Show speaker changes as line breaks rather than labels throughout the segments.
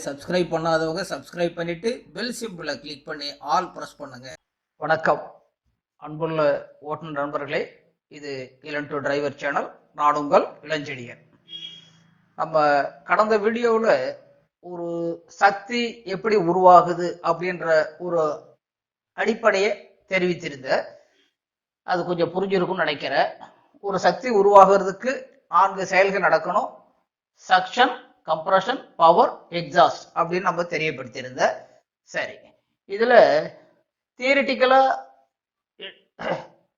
Subscribe பண்ணாதவங்க subscribe பண்ணிட்டு bell சிம்பிளை கிளிக் பண்ணி ஆல் ப்ரெஸ் பண்ணுங்க. வணக்கம் அன்புள்ள ஓட்டுநர் நண்பர்களே, இது இளன் டு டிரைவர் சேனல். நான் உங்கள் இளஞ்செழியன். நம்ம கடந்த வீடியோவில் ஒரு சக்தி எப்படி உருவாகுது அப்படின்ற ஒரு அடிப்படையை தெரிவித்திருந்த, அது கொஞ்சம் புரிஞ்சிருக்கும்னு நினைக்கிறேன். ஒரு சக்தி உருவாகிறதுக்கு 4 செயல்கள் நடக்கணும். சக்ஷன், கம்ப்ரஷன், பவர், எக்ஸாஸ்ட் அப்படின்னு நம்ம தெரியப்படுத்தியிருந்த. சரி, இதுல தியரிட்டிக்கலா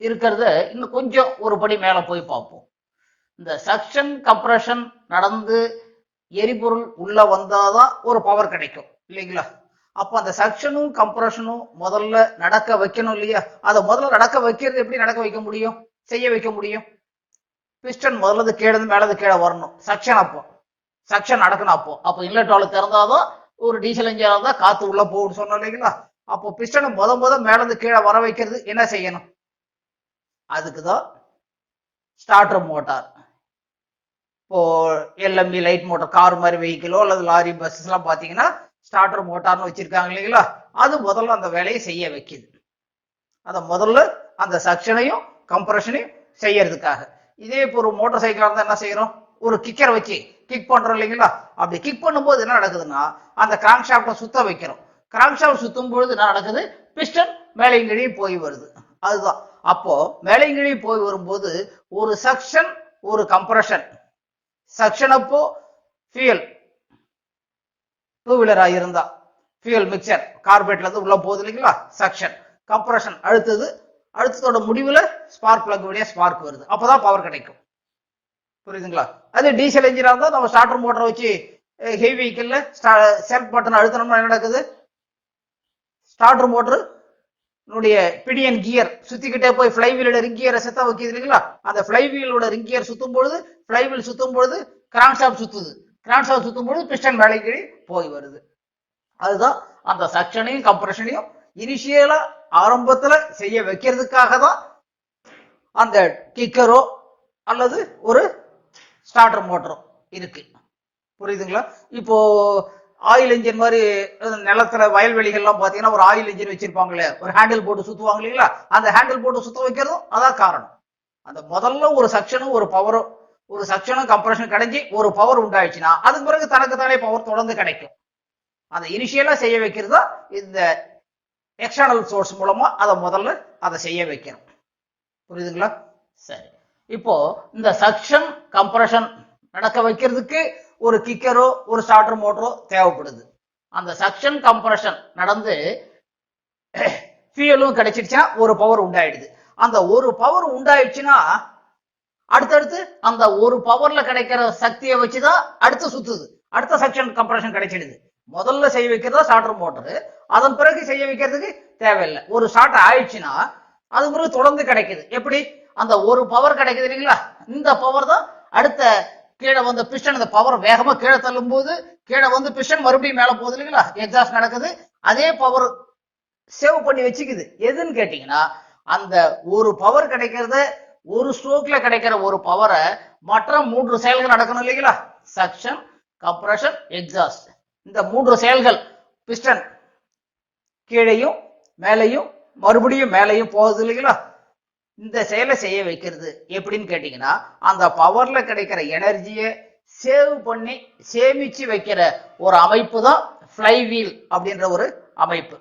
இருக்கிறத இன்னும் கொஞ்சம் ஒரு படி மேல போய் பார்ப்போம். இந்த சக்ஷன் கம்ப்ரஷன் நடந்து எரிபொருள் உள்ள வந்தாதான் ஒரு பவர் கிடைக்கும் இல்லைங்களா? அப்ப அந்த சக்ஷனும் கம்ப்ரஷனும் முதல்ல நடக்க வைக்கணும் இல்லையா? அதை முதல்ல நடக்க வைக்கிறது எப்படி நடக்க வைக்க முடியும், செய்ய வைக்க முடியும்? பிஸ்டன் முதல்ல கீழே மேலது கீழே வரணும். சக்ஷன் நடக்கணும். அப்போ இன்லெட் வால்வு திறந்தாதான் ஒரு டீசல் இன்ஜினா தான் காத்து உள்ள போகும்னு சொன்னோம் இல்லைங்களா? அப்போ பிஸ்டனை முத மேலது கீழே வர வைக்கிறது என்ன செய்யணும்? அதுக்குதான் ஸ்டார்டர் மோட்டார். இப்போ எல்எம்இ லைட் மோட்டார், கார் மாதிரி வெஹிக்கிளோ அல்லது லாரி பஸ் எல்லாம் பாத்தீங்கன்னா ஸ்டார்டர் மோட்டார்னு வச்சிருக்காங்க இல்லைங்களா? அது முதல்ல அந்த வேலையை செய்ய வைக்குது. அத முதல்ல அந்த சக்ஷனையும் கம்ப்ரஷனையும் செய்யறதுக்காக. இதே இப்போ ஒரு மோட்டார் சைக்கிளா இருந்தா என்ன செய்யறோம்? ஒரு கிக்கரை வச்சு கிக் பண்றோம் இல்லைங்களா? அப்படி கிக் பண்ணும்போது என்ன நடக்குதுன்னா, அந்த கிராங்க் ஷாஃப்டை சுத்த வைக்கிறோம். கிராங்க் ஷாஃப்ட் சுத்தும் பொழுது என்ன நடக்குது? பிஸ்டன் மேலையும் கீழையும் போய் வருது. அதுதான். அப்போ மேலையும் கீழையும் போய் வரும்போது ஒரு சக்ஷன் ஒரு கம்ப்ரஷன். சக்ஷன் அப்போ ஃபியூயல், 2 வீலரா இருந்தா ஃபியூயல் மிக்சர் கார்பரேட்ல இருந்து உள்ள போகுது இல்லைங்களா? சக்ஷன். கம்ப்ரஷன் அடுத்ததோட முடிவுல ஸ்பார்க் பிளக் வழியா ஸ்பார்க் வருது. அப்பதான் பவர் கிடைக்கும். புரியுதுங்களா? அது டீசல் இன்ஜினா இருந்தா நம்ம ஸ்டார்டர் மோட்டரை வச்சு ஹெவி வெஹிக்கிள்ல செல்ஃப் பட்டன் அழுத்தணும்னா என்ன நடக்குது? ஸ்டார்டர் மோட்டர் பிடியன் கியர் சுத்திக்கிட்டே போய் ஃப்ளைவீலோட ரிங் கியரை செத்த வைக்கிது இல்லைங்களா? அந்த ஃப்ளைவீலோட ரிங் கியர் சுத்தும் பொழுது, ஃப்ளைவீல் சுத்தும் பொழுது கிராங்க் ஷாஃப்ட் சுத்துது. கிராங்க் ஷாஃப்ட் சுத்தும் பொழுது பிஸ்டன் மேலே கீழே போய் வருது. அதுதான் அந்த சக்ஷனையும் கம்ப்ரஷனையும் இனிஷியலா ஆரம்பத்துல செய்ய வைக்கிறதுக்காக தான் அந்த கிக்கரோ அல்லது ஒரு ஸ்டார்டர் மோட்டரும் இருக்கு. புரியுதுங்களா? இப்போ ஆயில் இன்ஜின் மாதிரி நிலத்துல வயல்வெளிகள்லாம் பாத்தீங்கன்னா ஒரு ஆயில் இன்ஜின் வச்சிருப்பாங்களே, ஒரு ஹேண்டில் போட்டு சுத்துவாங்க இல்லைங்களா? அந்த ஹேண்டில் போட்டு சுத்த வைக்கிறதும் அதான் காரணம். அந்த முதல்ல ஒரு சக்ஷனும் ஒரு பவரும், ஒரு சக்ஷனும் கம்ப்ரஷன் கிடைச்சி ஒரு பவர் உண்டாயிடுச்சுன்னா அதுக்கு பிறகு தனக்கு தானே பவர் தொடர்ந்து கிடைக்கும். அதை இனிஷியலா செய்ய வைக்கிறது தான் இந்த எக்ஸ்டர்னல் சோர்ஸ் மூலமா அதை செய்ய வைக்கணும். புரியுதுங்களா? சரி, இப்போ இந்த சக்ஷன் கம்ப்ரஷன் நடக்க வைக்கிறதுக்கு ஒரு கிக்கரோ ஒரு ஸ்டார்டர் மோட்டரோ தேவைப்படுது. அந்த சக்ஷன் கம்ப்ரஷன் நடந்து ஃபியூயலும் கிடைச்சிடுச்சுன்னா ஒரு பவர் உண்டாயிடுது. அந்த ஒரு பவர் உண்டாயிடுச்சுன்னா அடுத்தடுத்து அந்த ஒரு பவர்ல கிடைக்கிற சக்தியை வச்சுதான் அடுத்து சுத்துது. அடுத்த சக்ஷன் கம்ப்ரஷன் கிடைச்சிடுது. முதல்ல செய்ய வைக்கிறதா ஸ்டார்டர் மோட்டர், அதன் பிறகு செய்ய வைக்கிறதுக்கு தேவையில்லை. ஒரு ஸ்டார்ட் ஆயிடுச்சுன்னா அது பிறகு தொடர்ந்து கிடைக்குது. எப்படி? அந்த ஒரு பவர் கிடைக்குது இல்லைங்களா? இந்த பவர் தான் அடுத்த கீழே வந்த பிஸ்டன், அந்த பவர் வேகமா கீழே தள்ளும் போது கீழே வந்து பிஸ்டன் மறுபடியும் மேல போகுது இல்லைங்களா? எக்ஸாஸ்ட் நடக்குது. அதே பவர் சேவ் பண்ணி வச்சுக்குது. எதுன்னு கேட்டீங்கன்னா, அந்த ஒரு பவர் கிடைக்கிறத, ஒரு ஸ்ட்ரோக்ல கிடைக்கிற ஒரு பவரை மற்ற 3 செயல்கள் நடக்கணும் இல்லைங்களா? Suction, compression, exhaust. இந்த 3 செயல்கள் பிஸ்டன் கீழையும் மேலையும் மறுபடியும் மேலையும் போகுது இல்லைங்களா? இந்த செயலை செய்ய வைக்கிறது எப்படின்னு கேட்டீங்கன்னா, அந்த பவர்ல கிடைக்கிற எனர்ஜியை சேவ் பண்ணி சேமிச்சு வைக்கிற ஒரு அமைப்பு தான் ஃப்ளைவீல் அப்படின்ற ஒரு அமைப்பு.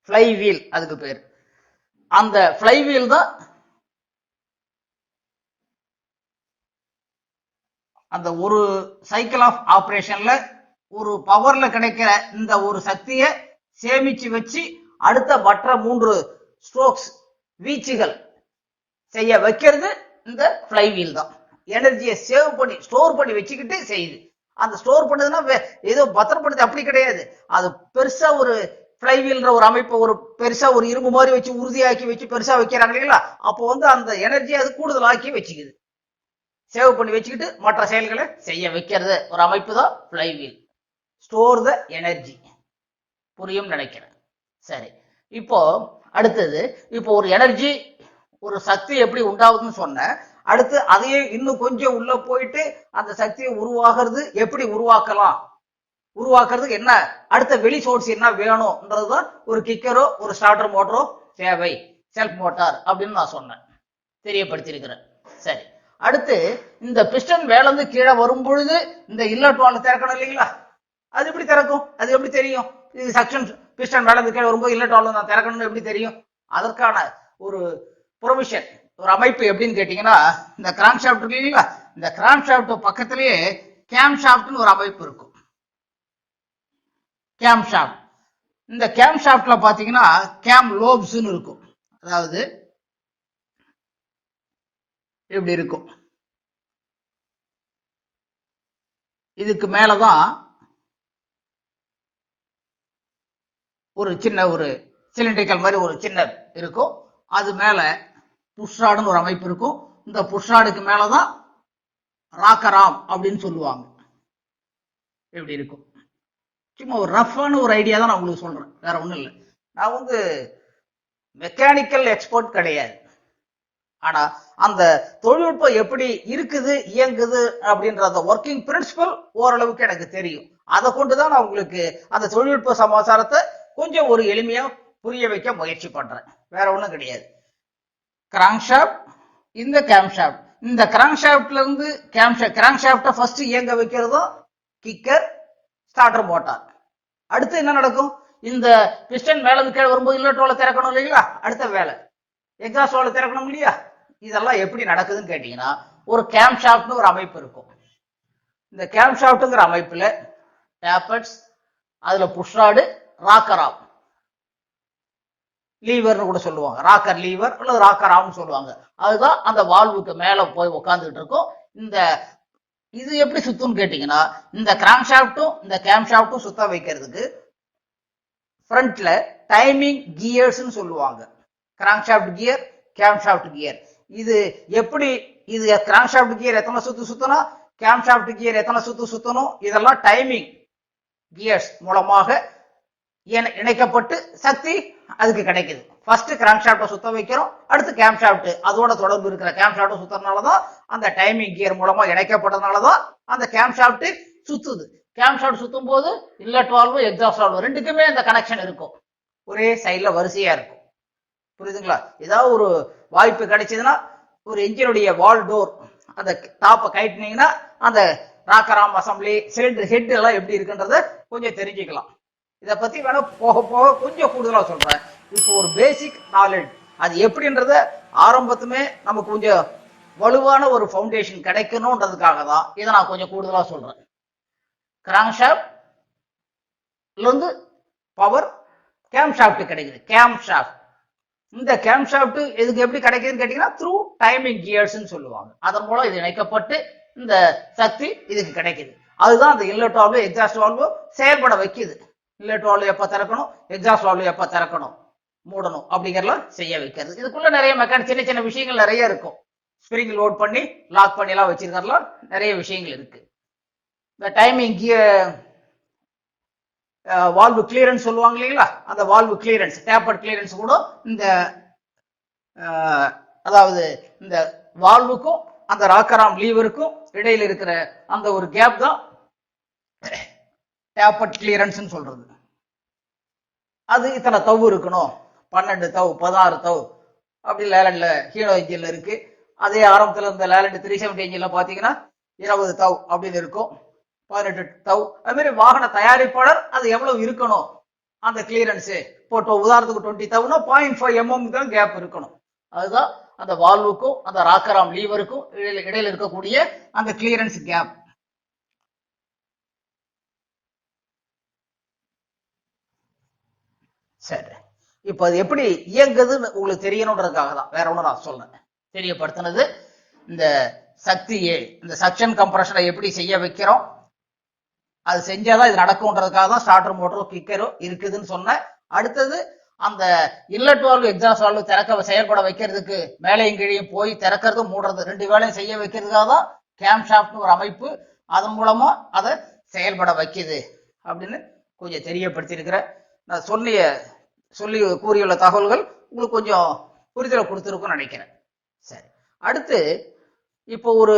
ஃப்ளைவீல் அதுக்கு பேர். அந்த ஃப்ளைவீல் தான் அந்த ஒரு சைக்கிள் ஆஃப் ஆபரேஷன்ல ஒரு பவர்ல கிடைக்கிற இந்த ஒரு சக்தியை சேமிச்சு வச்சு அடுத்த மற்ற 3 ஸ்ட்ரோக்ஸ் வீச்சுகள் செய்ய வைக்கிறது இந்த ஃப்ளைவீல் தான். எனர்ஜியை சேவ் பண்ணி ஸ்டோர் பண்ணி வச்சுக்கிட்டு செய்யுது. அந்த ஸ்டோர் பண்ணதுன்னா ஏதோ பத்திரப்படுது அப்படி கிடையாது. அது பெருசா ஒரு ஃப்ளைவீல்ன்ற ஒரு அமைப்பு ஒரு பெருசா ஒரு இரும்பு மாதிரி வச்சு உறுதியாக்கி வச்சு பெருசா வைக்கிறாங்க இல்லைங்களா? அப்போ அந்த எனர்ஜியை அது கூடுதலாக்கி வச்சுக்குது. சேவ் பண்ணி வச்சுக்கிட்டு மற்ற செயல்களை செய்ய வைக்கிறது ஒரு அமைப்பு தான் ஃப்ளைவீல். Store the energy. புரியும் நினைக்கிறேன். சரி, இப்போ அடுத்தது, இப்போ ஒரு எனர்ஜி ஒரு சக்தி எப்படி உண்டாகுதுன்னு சொன்ன, அடுத்து அதையே இன்னும் கொஞ்சம் உள்ள போயிட்டு அந்த சக்தியை உருவாகிறது எப்படி உருவாக்கலாம் உருவாக்குறதுக்கு என்ன அடுத்த வெளி சோர்ஸ் என்ன வேணும்ன்றதுதான் ஒரு கிக்கரோ ஒரு ஸ்டார்டர் மோட்டரோ தேவை, செல்ஃப் மோட்டார் அப்படின்னு நான் சொன்னேன், தெரியப்படுத்தியிருக்கிறேன். சரி, அடுத்து இந்த பிஸ்டன் மேலேருந்து கீழே வரும் பொழுது இந்த இல்லட் வால்வ் திறக்கணும் இல்லைங்களா? அது எப்படி திறக்கும்? அது எப்படி தெரியும்? இது சக்ஷன் பிஸ்டன் மேலேருந்து கீழே வரும்போது இல்லட் வால்வ் நான் திறக்கணும்னு எப்படி தெரியும்? அதற்கான ஒரு ப்ரொவிஷன், ஒரு அமைப்பு எப்படின்னு கேட்டீங்கன்னா, இந்த கிராங்க் ஷாஃப்ட் இருக்கு இல்லைங்களா? இந்த கிராங்க் ஷாஃப்ட் பக்கத்திலேயே கேம் ஷாஃப்ட்னு ஒரு அமைப்பு இருக்கும். கேம் ஷாஃப்ட், இந்த கேம் ஷாஃப்ட்ல பாத்தீங்கன்னா கேம் லோப்ஸ்னு இருக்கும். அதாவது இப்படி இருக்கும். இதுக்கு மேலதான் ஒரு சின்ன ஒரு சிலிண்ட்ரிக்கல் மாதிரி ஒரு சின்ன இருக்கும். அது மேல புஷ்ராடுன்னு ஒரு அமைப்பு இருக்கும். இந்த புஷ்ராடுக்கு மேலதான் ராக்கராம் அப்படின்னு சொல்லுவாங்க. இப்படி இருக்கும். சும்மா ஒரு ரஃபான ஒரு ஐடியா தான் நான் உங்களுக்கு சொல்றேன், வேற ஒண்ணும் இல்லை. நான் வந்து மெக்கானிக்கல் எக்ஸ்பர்ட் கிடையாது. ஆனா அந்த தொழில்நுட்பம் எப்படி இருக்குது இயங்குது அப்படின்றத ஒர்க்கிங் பிரின்சிபல் ஓரளவுக்கு எனக்கு தெரியும். அதை கொண்டுதான் நான் உங்களுக்கு அந்த தொழில்நுட்ப சமாச்சாரத்தை கொஞ்சம் ஒரு எளிமையா புரிய வைக்க முயற்சி பண்றேன், வேற ஒண்ணும் கிடையாது. கிராங்க் ஷாஃப்ட், இந்த கேம் ஷாஃப்ட், இந்த கிராங்க் ஷாஃப்ட்ல இருந்து கிராங்க் ஷாஃப்ட ஃபர்ஸ்ட் இயங்க வைக்கிறதும் கிக்கர், ஸ்டார்டர் மோட்டார். அடுத்து என்ன நடக்கும்? இந்த பிஸ்டன் மேல கீழே வரும்போது இல்லட் வால்வ் திறக்கணும் இல்லைங்களா? அடுத்த வேலை எக்ஸாஸ்ட் வால்வ் திறக்கணும் இல்லையா? இதெல்லாம் எப்படி நடக்குதுன்னு கேட்டீங்கன்னா, ஒரு கேம் ஷாஃப்ட்னு ஒரு அமைப்பு இருக்கும். இந்த கேம் ஷாஃப்ட்ங்கிற அமைப்புல டேப்பட்ஸ், அதுல புஷ்ராடு, ராக்கர் ஆம், லீவர்னு கூட சொல்லுவாங்க, ராக்கர் லீவர் அல்லது ராக்கர் ஆம்னு சொல்லுவாங்க. அதுதான் அந்த வால்வுக்கு மேல போய் உட்காந்துட்டு இருக்கும். இந்த இது எப்படி சுத்தும்னு கேட்டீங்கன்னா, இந்த கிராங்க் ஷாஃப்ட்டும் இந்த கேம் ஷாஃப்ட்டும் சுத்த வைக்கிறதுக்கு ஃப்ரண்ட்ல டைமிங் கியர்ஸ்னு சொல்லுவாங்க. Crank shaft gear, game shaft gear. இது எப்படி, இது கிராங்க் ஷாஃப்ட் கியர் எத்தனை சுத்து சுத்தணும், கேம் ஷாஃப்ட் கியர் எத்தனை சுத்து சுத்தணும், இதெல்லாம் டைமிங் கியர்ஸ் மூலமாக இணைக்கப்பட்டு சக்தி அதுக்கு கிடைக்குது. ஃபர்ஸ்ட் கிராங்க் ஷாஃப்ட சுத்த வைக்கிறோம், அடுத்து கேம் ஷாஃப்ட், அதோட தொடர்பு இருக்கிற கேம் ஷாஃப்ட் சுத்தறதுனாலதான், அந்த டைமிங் கியர் மூலமா இணைக்கப்பட்டதுனாலதான் அந்த கேம் ஷாஃப்ட் சுத்துது. கேம் ஷாஃப்ட் சுத்தும் போது இல்லட் வால்வு, எக்ஸாஸ்ட் வால்வு ரெண்டுக்குமே அந்த கனெக்ஷன் இருக்கும், ஒரே சைட்ல வரிசையா இருக்கும். புரியுதுங்களா? ஏதாவது ஒரு வாய்ப்பு கிடைச்சதுன்னா ஒரு என்ஜினுடைய வால் டோர் அந்த டாப்பை கைட்டினீங்கன்னா அந்த ராக்கராம் அசம்பிளி, சிலிண்டர் ஹெட் எல்லாம் எப்படி இருக்குன்றத கொஞ்சம் தெரிஞ்சுக்கலாம். இதை பத்தி வேணா போக போக கொஞ்சம் கூடுதலா சொல்றேன். இப்போ ஒரு பேசிக் நாலேஜ் அது எப்படின்றத ஆரம்பத்துமே நமக்கு கொஞ்சம் வலுவான ஒரு ஃபவுண்டேஷன் கிடைக்கணும்ன்றதுக்காக தான் இதை நான் கொஞ்சம் கூடுதலா சொல்றேன். கிராங்க் ஷாஃப்ட்ல இருந்து பவர் கேம் ஷாஃப்ட் கிடைக்குது. கேம் ஷாஃப்ட், இந்த கேம் ஷாஃப்ட் இதுக்கு எப்படி கிடைக்குதுன்னு கேட்டீங்கன்னா த்ரூ டைமிங் கியர்ஸ்னு சொல்லுவாங்க. அதன் மூலம் இது இணைக்கப்பட்டு இந்த சக்தி இதுக்கு கிடைக்குது. அதுதான் அந்த இல்லட் வால்வு, எக்ஸாஸ்ட் வால்வு செயல்பட வைக்குது. இல்லட் வால்வு எப்ப திறக்கணும், எக்ஸாஸ்ட் வால்வு எப்ப திறக்கணும், மூடணும் அப்படிங்கறலாம் செய்ய வைக்கிறது. இதுக்குள்ள நிறைய மெக்கானிக் சின்ன சின்ன விஷயங்கள் நிறைய இருக்கும். ஸ்ப்ரிங் லோட் பண்ணி லாக் பண்ணி எல்லாம் வச்சிருக்கலாம், நிறைய விஷயங்கள் இருக்கு. இந்த டைமிங் வால்வு கிளியரன்ஸ் சொல்லுவாங்க இல்லைங்களா, அந்த வால்வு கிளியரன்ஸ், டேப்பர் கிளியரன்ஸ் கூட இந்த அதாவது இந்த வால்வுக்கும் அந்த ராக்கராம் லீவருக்கும் இடையில இருக்கிற அந்த ஒரு கேப் தான் டேப்பர் கிளியரன்ஸ் சொல்றது. அது இத்தனை தவு இருக்கணும், 12 தவு 16 தவு அப்படி லேலண்ட்ல ஹீரோ இன்ஜின்ல இருக்கு. அதே ஆரம்பத்துல இருந்த லேலண்ட் 370 இன்ஜின்ல பாத்தீங்கன்னா 20 தவு அப்படின்னு இருக்கும், 18 தவு. அது மாதிரி வாகன தயாரிப்பாளர் அது எவ்வளவு இருக்கணும் அந்த கிளியரன்ஸ் போட்டோ, உதாரணத்துக்கு 20 தவுனா 0.5 mm தான் கேப் இருக்கணும். அதுதான் அந்த வால்வுக்கும் அந்த ராக்கராம் லீவருக்கும் இடையில இருக்கக்கூடிய அந்த கிளியரன்ஸ் கேப். சரி, இப்ப அது எப்படி இயங்குதுன்னு உங்களுக்கு தெரியணுன்றதுக்காக தான், வேற ஒண்ணு நான் சொல்றேன், தெரியப்படுத்தினது. இந்த சக்தியை, இந்த சக்ஷன் கம்ப்ரஷனை எப்படி செய்ய வைக்கிறோம், அது செஞ்சாதான் இது நடக்கும்ன்றதுக்காக தான் ஸ்டார்டர் மோட்டரோ கிக்கரோ இருக்குதுன்னு சொன்னேன். அடுத்தது அந்த இல்லட் வால்வு, எக்ஸாஸ்ட் வால்வு திறக்க செயல்பட வைக்கிறதுக்கு மேலையும் கீழையும் போய் திறக்கிறது மூடுறது ரெண்டு வேலையும் செய்ய வைக்கிறதுக்காக தான் கேம் ஷாஃப்ட்னு ஒரு அமைப்பு, அதன் மூலமா அதை செயல்பட வைக்குது அப்படின்னு கொஞ்சம் தெரியப்படுத்தியிருக்கிறேன். நான் சொல்லி கூறியுள்ள தகவல்கள் உங்களுக்கு கொஞ்சம் புரிதலை கொடுத்துருக்கும்னு நினைக்கிறேன். சரி, அடுத்து இப்போ ஒரு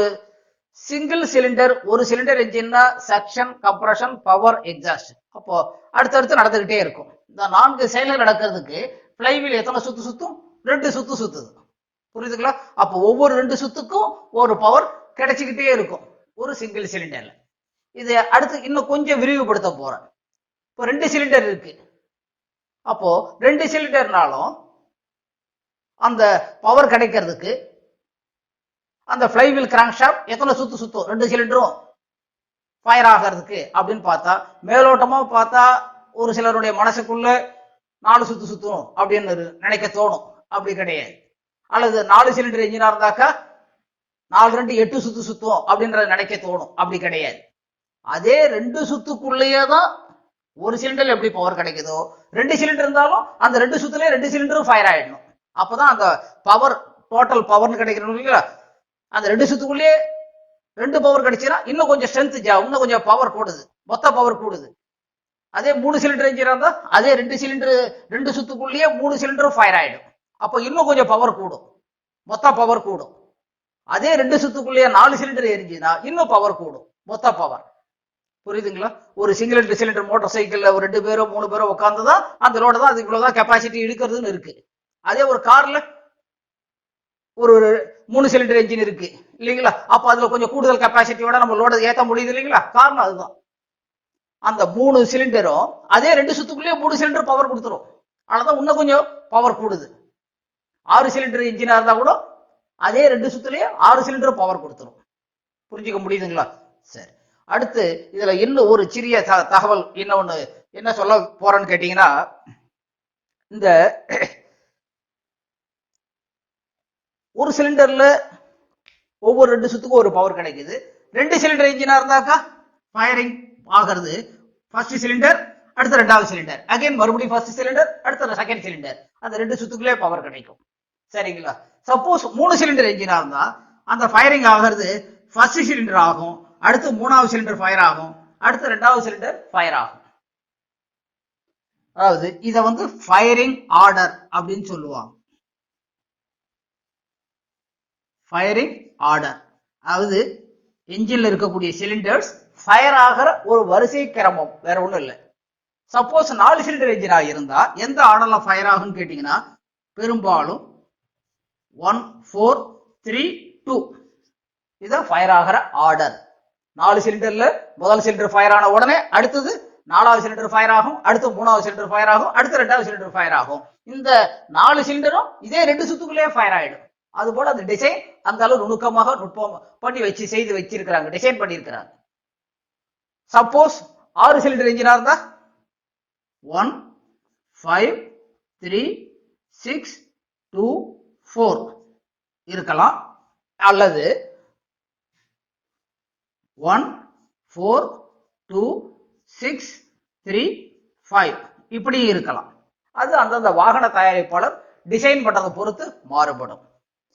சிங்கிள் சிலிண்டர், ஒரு சிலிண்டர் என்ஜின்னா சக்ஷன், கம்ப்ரஷன், பவர், எக்ஸாஸ்ட். அப்போ அடுத்தடுத்து நடந்துகிட்டே இருக்கும். இந்த 4 செயல்கள் நடக்கிறதுக்கு ஃப்ளைவீல் எத்தனை சுத்து சுத்தும்? 2 சுத்து சுத்துது. புரியுதுங்களா? அப்போ ஒவ்வொரு 2 சுத்துக்கும் ஒரு பவர் கிடைச்சிக்கிட்டே இருக்கும் ஒரு சிங்கிள் சிலிண்டர்ல. இது அடுத்து இன்னும் கொஞ்சம் விரிவுபடுத்த போறேன். இப்போ 2 சிலிண்டர் இருக்கு. அப்போ 2 சிலிண்டர்னாலும் அந்த பவர் கிடைக்கிறதுக்கு அந்த ஃப்ளைவீல் கிராங்க்ஷாஃப்ட் எத்தனை சுத்து சுத்தும் 2 சிலிண்டரும் ஃபயர் ஆகிறதுக்கு அப்படின்னு பார்த்தா, மேலோட்டமா பார்த்தா ஒரு சிலருடைய மனசுக்குள்ள 4 சுத்து சுத்தும் அப்படின்னு நினைக்க தோணும். அப்படி கிடையாது. அல்லது 4 சிலிண்டர் என்ஜினா இருந்தாக்கா 4 2 8 சுத்து சுத்தும் அப்படின்றத நினைக்க தோணும். அப்படி கிடையாது. அதே 2 சுத்துக்குள்ளேயே தான் ஒரு சிலிண்டர்ல எப்படி பவர் கிடைக்குதோ, 2 சிலிண்டர் இருந்தாலும் அந்த 2 சுத்துலயே 2 சிலிண்டரும் ஃபயர் ஆயிடணும். அப்பதான் அந்த பவர் டோட்டல் பவர்னு கிடைக்கணும் இல்லைங்களா? அந்த 2 சுத்துக்குள்ளேயே 2 பவர் கிடைச்சுன்னா இன்னும் கொஞ்சம் ஸ்ட்ரென்த் இன்னும் கொஞ்சம் பவர் கூடுது, மொத்த பவர் கூடுது. அதே 3 சிலிண்டர் என்ஜினா இருந்தா அதே 2 சிலிண்டர் 2 சுத்துக்குள்ளேயே 3 சிலிண்டரும் ஃபயர் ஆயிடும். அப்போ இன்னும் கொஞ்சம் பவர் கூடும், மொத்த பவர் கூடும். அதே 2 சுத்துக்குள்ளேயே 4 சிலிண்டர் எரிஞ்சுன்னா இன்னும் பவர் கூடும், மொத்த பவர். புரியுதுங்களா? ஒரு சிங்கிள் சிலிண்டர் மோட்டார் சைக்கிள்ல ஒரு 2 பேரோ 3 பேரோ உட்காந்துதான் அந்த லோட தான் அது இவ்வளவுதான் கெப்பாசிட்டி எடுக்கிறதுன்னு இருக்கு. அதே ஒரு கார்ல ஒரு 3 சிலிண்டர் என்ஜின் இருக்கு இல்லைங்களா? அப்ப அதுல கொஞ்சம் கூடுதல் கெப்பாசிட்டியோட நம்ம லோட ஏத்த முடியுது இல்லைங்களா? காரணம் அதுதான். அந்த 3 சிலிண்டரும் அதே 2 சுத்துக்குள்ளேயே 3 சிலிண்டர் பவர் கொடுத்துரும். அதனாலதான் இன்னும் கொஞ்சம் பவர் கூடுது. 6 சிலிண்டர் என்ஜினா இருந்தா கூட அதே 2 சுத்துலயே 6 சிலிண்டர் பவர் கொடுத்துரும். புரிஞ்சுக்க முடியுதுங்களா? சரி. அடுத்து இதுல இன்னும் ஒரு சிறிய தகவல் இன்னொன்னு என்ன சொல்ல போறேன்னு கேட்டீங்கன்னா, இந்த ஒரு சிலிண்டர்ல ஒவ்வொரு 2 சுத்துக்கும் ஒரு பவர் கிடைக்குது. 2 சிலிண்டர் என்ஜினா இருந்தாக்கா ஃபயரிங் ஆகிறது ஃபர்ஸ்ட் சிலிண்டர், அடுத்த 2வது சிலிண்டர், அகைன் மறுபடியும் ஃபர்ஸ்ட் சிலிண்டர், அடுத்த செகண்ட் சிலிண்டர், அந்த 2 சுத்துக்குள்ளே பவர் கிடைக்கும். சரிங்களா? சப்போஸ் 3 சிலிண்டர் என்ஜினா இருந்தா அந்த ஃபயரிங் ஆகிறது ஃபர்ஸ்ட் சிலிண்டர் ஆகும், அடுத்து 3வது சிலிண்டர் ஃபயர் ஆகும், அடுத்து 2வது சிலிண்டர் ஃபயர் ஆகும். அதாவது இத ஃபயரிங் ஆர்டர் அப்படின்னு சொல்லுவாங்க. ஃபயரிங் ஆர்டர் அதாவது என்ஜின்ல இருக்கக்கூடிய சிலிண்டர்ஸ் ஃபயர் ஆகிற ஒரு வரிசை கிரமம், வேற ஒண்ணும் இல்லை. சப்போஸ் 4 சிலிண்டர் என்ஜினா இருந்தா எந்த ஆர்டர்ல ஃபயர் ஆகும்னு கேட்டீங்கன்னா, பெரும்பாலும் 1 4 3 2 இதுதான் ஃபயர் ஆகிற ஆர்டர். 4 சிலிண்டர்ல முதல் சிலிண்டர் ஃபயர் ஆன உடனே அடுத்தது 4வது சிலிண்டர் ஃபயர் ஆகும், அடுத்து 3வது சிலிண்டர் ஃபயர் ஆகும், அடுத்து 2வது சிலிண்டர் ஃபயர் ஆகும். இந்த 4 சிலிண்டரும் இதே 2 சுத்துக்குள்ளே ஃபயர் ஆயிடும். அது போல அந்த டிசைன் அந்த அளவு நுணுக்கமாக நுட்பம் பண்ணி செய்து வச்சிருக்கிறாங்க, டிசைன் பண்ணியிருக்கிறாங்க. சப்போஸ் 6 சிலிண்டர் என்ஜினா இருந்தா 1 5 3 6 2 4 இருக்கலாம், அல்லது 1 4 2 6 3 5 இப்படி இருக்கலாம். அது அந்தந்த வாகன தயாரிப்பாளர் டிசைன் பண்றதை பொறுத்து மாறுபடும்.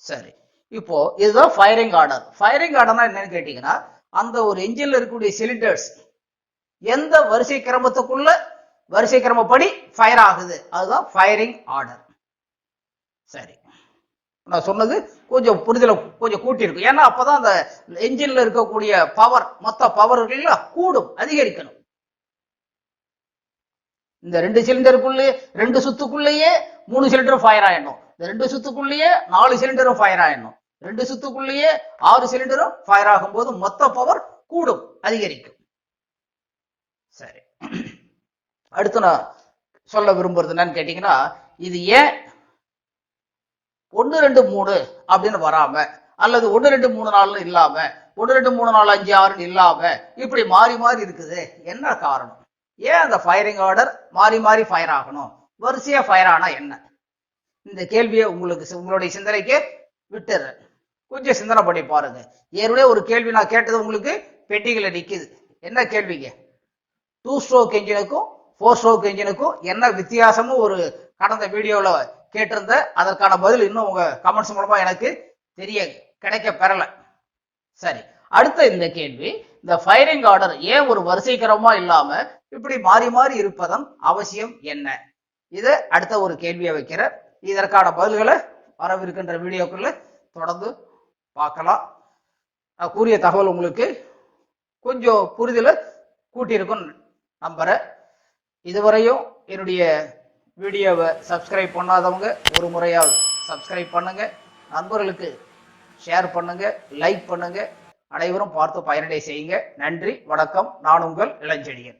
சரி, இப்போ இதுதான் ஃபயரிங் ஆர்டர். ஃபயரிங் ஆர்டர்னா என்னன்னு கேட்டீங்கன்னா, அந்த ஒரு என்ஜின்ல இருக்கக்கூடிய சிலிண்டர்ஸ் எந்த வரிசை கிரமத்துக்குள்ள வரிசை கிரமப்படி ஃபயர் ஆகுது, அதுதான் ஃபயரிங் ஆர்டர். சரி, நான் சொன்னது கொஞ்சம் புரிதல கொஞ்சம் கூட்டி இருக்கும். ஏன்னா அப்பதான் அந்த என்ஜின்ல இருக்கக்கூடிய பவர், மொத்த பவர் கூடும், அதிகரிக்கணும். இந்த 2 சிலிண்டருக்குள்ளே 2 சுத்துக்குள்ளேயே 3 சிலிண்டரும் ஃபயர் ஆயிடணும், இந்த 2 சுத்துக்குள்ளேயே 4 சிலிண்டரும் ஃபயர் ஆயிடணும், 2 சுத்துக்குள்ளேயே 6 சிலிண்டரும் ஃபயர் ஆகும்போது மொத்த பவர் கூடும், அதிகரிக்கும். சரி, அடுத்து நான் சொல்ல விரும்புறது என்னன்னு கேட்டீங்கன்னா, இது ஏன் 1 2 3 அப்படின்னு வராம, அல்லது 1 2 3 4 இல்லாம 1 2 3 4 5 6 இல்லாம இப்படி மாறி மாறி இருக்குது, என்ன காரணம்? ஏன் அந்த ஃபயரிங் ஆர்டர் மாறி மாறி ஃபயர் ஆகணும், வரிசையா ஃபயர் ஆனா என்ன? இந்த கேள்வியை உங்களுடைய சிந்தனைக்கு விட்டுறேன். கொஞ்சம் சிந்தனை பண்ணி பாருங்க. ஏற்கனவே ஒரு கேள்வி நான் கேட்டது உங்களுக்கு பெட்டிகளை நிக்குது. என்ன கேள்விங்க? 2 ஸ்ட்ரோக் என்ஜினுக்கும் 4 ஸ்ட்ரோக் என்ஜினுக்கும் என்ன வித்தியாசமும் ஒரு கடந்த வீடியோல கேட்டிருந்த, அதற்கான பதில் இன்னும் உங்க கமெண்ட்ஸ் மூலமா எனக்கு கிடைக்க பெறல. சரி, அடுத்த இந்த கேள்வி, இந்த ஃபயரிங் ஆர்டர் ஏன் ஒரு வரிசைக்கிரமா இல்லாம இப்படி மாறி மாறி இருப்பதன் அவசியம் என்ன? இதை அடுத்த ஒரு கேள்வியை வைக்கிற, இதற்கான பதில்களை வரவிருக்கின்ற வீடியோக்குள்ள தொடர்ந்து பார்க்கலாம். கூறிய தகவல் உங்களுக்கு கொஞ்சம் புரிதலை கூட்டியிருக்கும் நம்புறேன். இதுவரையும் என்னுடைய வீடியோவை சப்ஸ்கிரைப் பண்ணாதவங்க ஒரு முறையால் சப்ஸ்கிரைப் பண்ணுங்க, நண்பர்களுக்கு ஷேர் பண்ணுங்க, லைக் பண்ணுங்க. அனைவரும் பார்த்து பயனடை செய்யுங்க. நன்றி, வணக்கம். நான் உங்கள் இளஞ்செழியன்.